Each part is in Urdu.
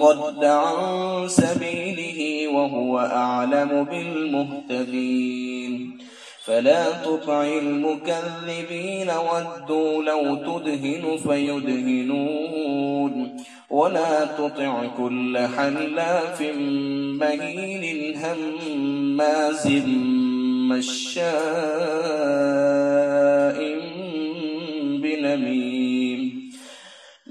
ضل عن سبيله وهو أعلم بالمهتدين। فلا تطع المكذبين ودوا لو تدهن فيدهنون ولا تطع كل حلاف مهين هماز مشاء بنميم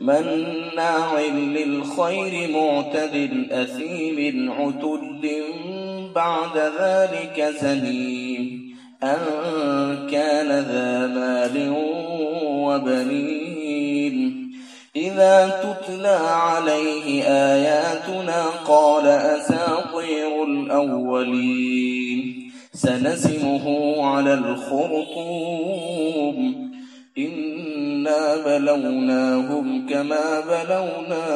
مناع للخير معتد أثيم عتل بعد ذلك زنيم أن كان ذا مال وبنين إذا تتلى عليه آياتنا قال أساطير الأولين سنسمه على الخرطوم إنا بلوناهم كما بلونا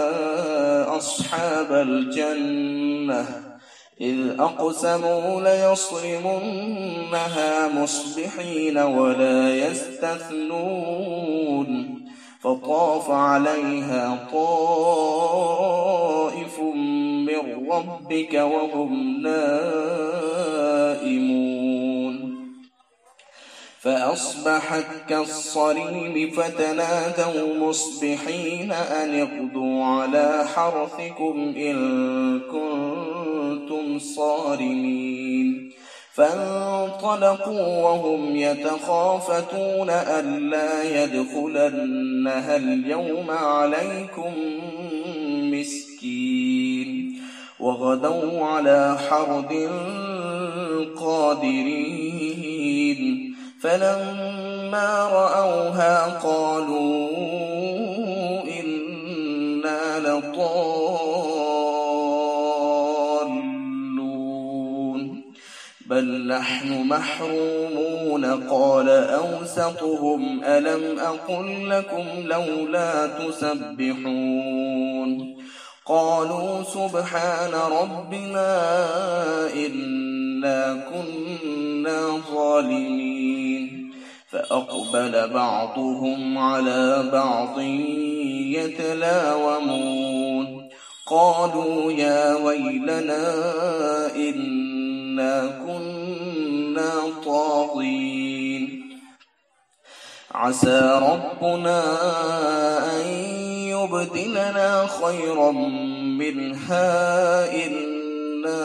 أصحاب الجنة إذ أقسموا ليصرمنها مصبحين ولا يستثنون فطاف عليها طائف من ربك وهم نائمون فأصبحت كالصريم فتنادوا مصبحين أن اغدوا على حرثكم إن كنتم صارمين فانطلقوا وهم يتخافتون ألا يدخلنها اليوم عليكم مسكين وغدوا على حرد قادرين فلما رأوها قالوا إنا لضالون بل نحن محرومون قال أوسطهم ألم أقل لكم لولا تسبحون قالوا سبحان ربنا إنا كنا ظالمين فأقبل بعضهم على بعض يتلاومون قالوا يا ويلنا إنا كنا طاغين عسى ربنا أن يبدلنا خيرا منها إنا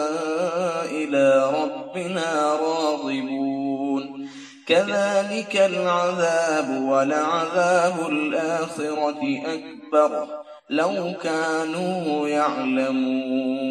إلى ربنا راغبون كذلك العذاب ولعذاب الآخرة أكبر لو كانوا يعلمون।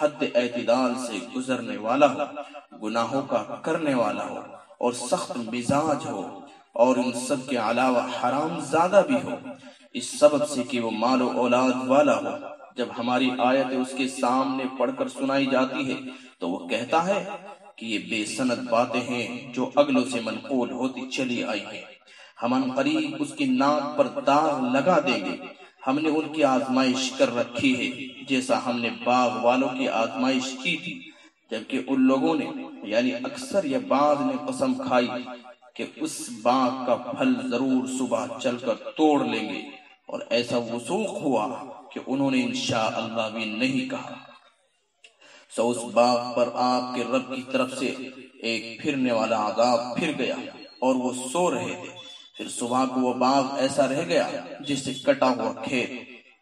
حد اعتدال سے گزرنے والا ہو، گناہوں کا کرنے والا ہو اور سخت مزاج ہو، اور ان سب کے علاوہ حرام زادہ بھی ہو، اس سبب سے کہ وہ مال و اولاد والا ہو۔ جب ہماری آیت اس کے سامنے پڑھ کر سنائی جاتی ہے تو وہ کہتا ہے کہ یہ بے سند باتیں ہیں جو اگلوں سے منقول ہوتی چلی آئی ہیں، ہم ان قریب اس کی ناک پر داغ لگا دیں گے۔ ہم نے ان کی آزمائش کر رکھی ہے جیسا ہم نے باغ والوں کی آزمائش کی تھی، جبکہ ان لوگوں نے یعنی اکثر یا بعض نے قسم کھائی کہ اس باغ کا پھل ضرور صبح چل کر توڑ لیں گے، اور ایسا وثوق ہوا کہ انہوں نے انشاءاللہ بھی نہیں کہا۔ سو اس باغ پر آپ کے رب کی طرف سے ایک پھرنے والا عذاب پھر گیا اور وہ سو رہے تھے۔ پھر صبح کو وہ باغ ایسا رہ گیا جس سے کٹا ہوا کھیت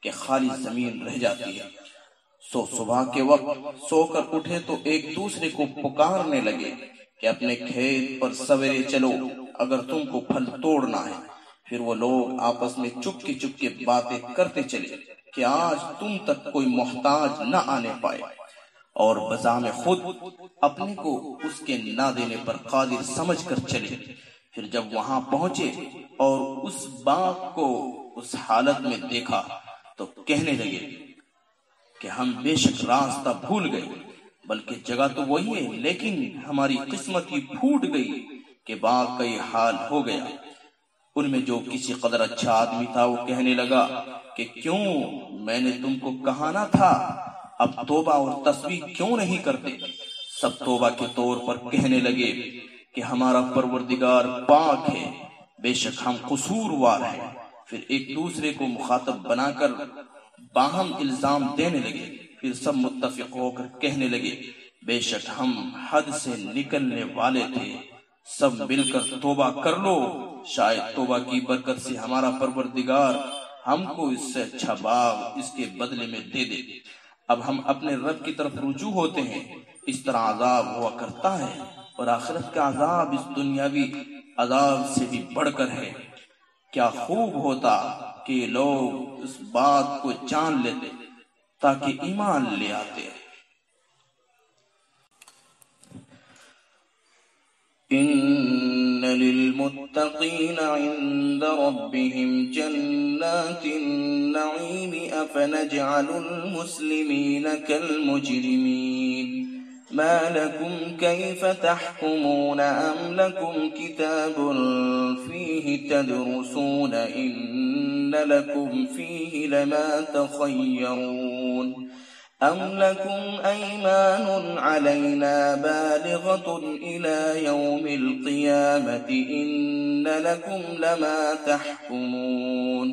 کہ خالی زمین رہ جاتی ہے۔ سو صبح کے وقت سو کر اٹھے تو ایک دوسرے کو پکارنے لگے کہ اپنے کھیت پر سویرے چلو اگر تم کو پھل توڑنا ہے۔ پھر وہ لوگ آپس میں چپ کے باتیں کرتے چلے کہ آج تم تک کوئی محتاج نہ آنے پائے، اور بزعم خود اپنے کو اس کے نہ دینے پر قادر سمجھ کر چلے۔ پھر جب وہاں پہنچے اور اس باغ کو اس حالت میں دیکھا تو کہنے لگے کہ ہم بے شک راستہ بھول گئے، بلکہ جگہ تو وہی ہے لیکن ہماری قسمت ہی پھوٹ گئی کہ باغ کا یہ حال ہو گیا۔ ان میں جو کسی قدر اچھا آدمی تھا وہ کہنے لگا کہ کیوں میں نے تم کو کہا نہ تھا، اب توبہ اور تسبیح کیوں نہیں کرتے؟ سب توبہ کے طور پر کہنے لگے کہ ہمارا پروردگار پاک ہے، بے شک ہم قصوروار ہیں۔ پھر ایک دوسرے کو مخاطب بنا کر باہم الزام دینے لگے۔ پھر سب متفق ہو کر کہنے لگے بے شک ہم حد سے نکلنے والے تھے، سب مل کر توبہ کر لو، شاید توبہ کی برکت سے ہمارا پروردگار ہم کو اس سے اچھا باغ اس کے بدلے میں دے دے۔ اب ہم اپنے رب کی طرف رجوع ہوتے ہیں۔ اس طرح عذاب ہوا کرتا ہے، اور آخرت کا عذاب اس دنیاوی عذاب سے بھی بڑھ کر ہے۔ کیا خوب ہوتا کہ لوگ اس بات کو جان لیتے تاکہ ایمان لے آتے۔ إن للمتقين عند ربهم جنات النعيم أفنجعل المسلمين كالمجرمين ما لكم كيف تحكمون أم لكم كتاب فيه تدرسون إن لكم فيه لما تخيرون أم لكم أيمان علينا بالغة إلى يوم القيامة إن لكم لما تحكمون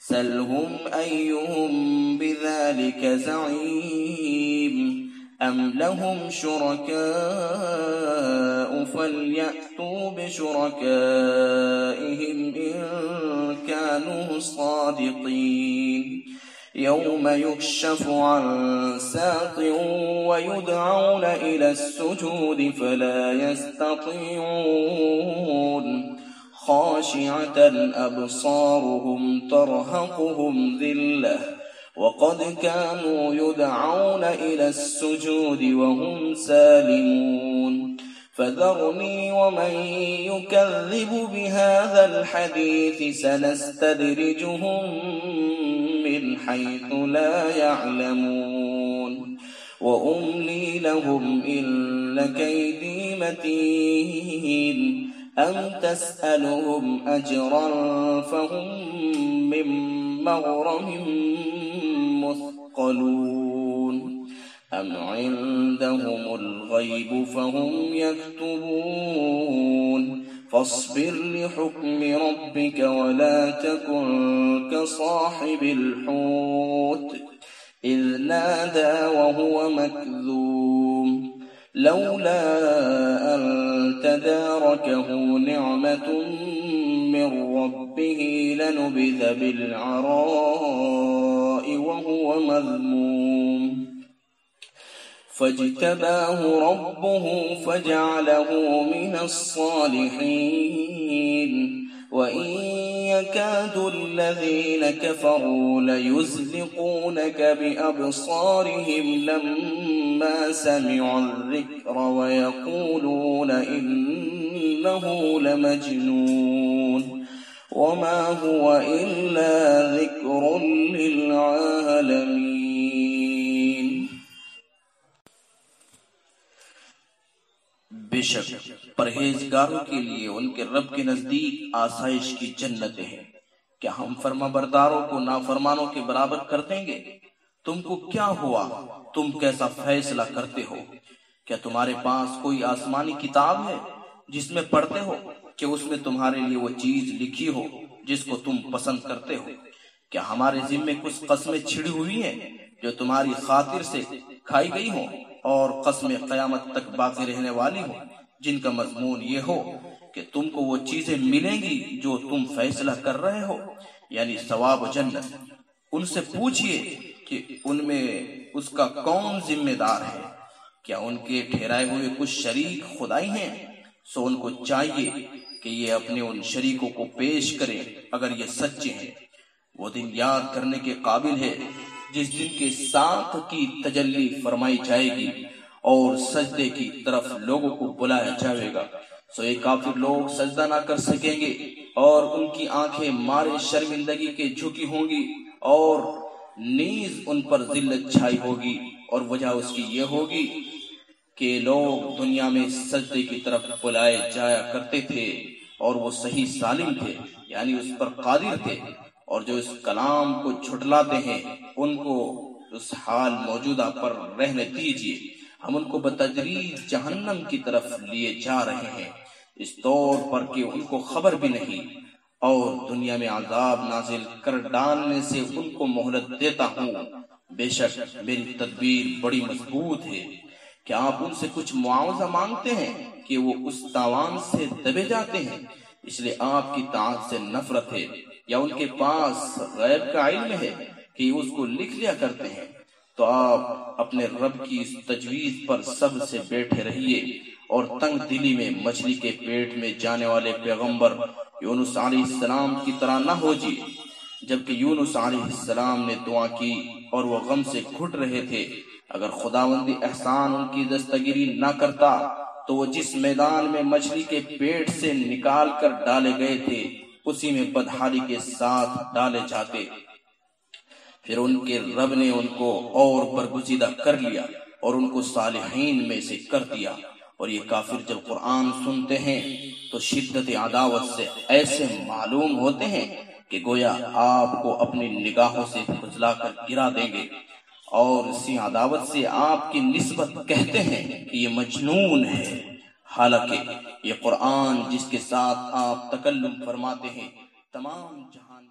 سلهم أيهم بذلك زعيم أم لهم شركاء فليأتوا بشركائهم إن كانوا صادقين يوم يكشف عن ساق ويدعون إلى السجود فلا يستطيعون خاشعة أبصارهم ترهقهم ذلة وقد كانوا يدعون إلى السجود وهم سالمون فذرني ومن يكذب بهذا الحديث سنستدرجهم من حيث لا يعلمون وأملي لهم إن كيدي متين أم تسألهم أجرا فهم من مغرم مثقلون أم عندهم الغيب فهم يكتبون فاصبر لحكم ربك ولا تكن كصاحب الحوت إذ نادى وهو مكذوم لولا أن تداركه نعمة من ربه لنبذ بالعراء وهو مذموم فاجتباه ربه فجعله من الصالحين وإن يكاد الذين كفروا ليزلقونك بأبصارهم لما لما سمعوا الذكر ويقولون إنه لمجنون وما هو إلا ذكر للعالمين. بے شک پرہیزگاروں کے لیے ان کے رب کے نزدیک آسائش کی جنتیں ہیں. کیا ہم فرما برداروں کو نافرمانوں کے برابر کر دیں گے؟ تم کو کیا ہوا؟ تم کیسا فیصلہ کرتے ہو؟ کیا تمہارے پاس کوئی آسمانی کتاب ہے جس میں پڑھتے ہو کہ اس میں تمہارے لیے وہ چیز لکھی ہو جس کو تم پسند کرتے ہو؟ کیا ہمارے ذمے کچھ قسمیں چھڑی ہوئی ہیں جو تمہاری خاطر سے کھائی گئی ہوں، اور قسمیں قیامت تک باقی رہنے والی ہوں جن کا مضمون یہ ہو کہ تم کو وہ چیزیں ملیں گی جو تم فیصلہ کر رہے ہو، یعنی ثواب و جنت. ان سے پوچھئے کہ ان میں اس کا کون ذمہ دار ہے؟ کیا ان کے ٹھہرائے ہوئے کچھ شریک خدائی ہیں؟ سو ان کو چاہیے کہ یہ اپنے ان شریکوں کو پیش کریں اگر یہ سچے ہیں. وہ دن یاد کرنے کے قابل ہے جس دن کے ساتھ کی تجلی فرمائی جائے گی اور سجدے کی طرف لوگوں کو بلایا جائے گا. سو یہ کافر لوگ سجدہ نہ کر سکیں گے اور ان کی آنکھیں مارے شرمندگی کے جھکی ہوں گی، اور نیز ان پر ذلت چھائی ہوگی، اور وجہ اس کی یہ ہوگی کہ لوگ دنیا میں سجدے کی طرف بلائے جایا کرتے تھے اور وہ صحیح سالم تھے، یعنی اس پر قادر تھے، اور جو اس کلام کو جھٹلاتے ہیں ان کو اس حال موجودہ پر رہنے دیجیے. ہم ان کو بتدریج جہنم کی طرف لیے جا رہے ہیں، اس طور پر کہ ان کو خبر بھی نہیں، اور دنیا میں عذاب نازل کر ڈالنے سے ان کو مہلت دیتا ہوں. بے شک میری تدبیر بڑی مضبوط ہے. کیا آپ ان سے کچھ معاوضہ مانگتے ہیں کہ وہ اس تاوان سے دبے جاتے ہیں اس لیے آپ کی طاعت سے نفرت ہے، یا ان کے پاس غیب کا علم ہے کہ وہ اس کو لکھ لیا کرتے ہیں؟ تو آپ اپنے رب کی اس تجویز پر سب سے بیٹھے رہیے اور تنگ دلی میں مچھلی کے پیٹ میں جانے والے پیغمبر یونس علیہ السلام کی طرح نہ ہو جائے. جبکہ یونس علیہ السلام نے دعا کی اور وہ غم سے گھٹ رہے تھے. اگر خداوندی احسان ان کی دستگیری نہ کرتا تو وہ جس میدان میں مچھلی کے پیٹ سے نکال کر ڈالے گئے تھے اسی میں بدحالی کے ساتھ ڈالے جاتے. پھر ان کے رب نے ان کو اور برگزیدہ کر لیا اور ان کو صالحین میں سے کر دیا. اور یہ کافر جب قرآن سنتے ہیں تو شدت عداوت سے ایسے معلوم ہوتے ہیں کہ گویا آپ کو اپنی نگاہوں سے کھجلا کر گرا دیں گے، اور اسی عداوت سے آپ کی نسبت کہتے ہیں کہ یہ مجنون ہے، حالانکہ یہ قرآن جس کے ساتھ آپ تکلم فرماتے ہیں تمام جہان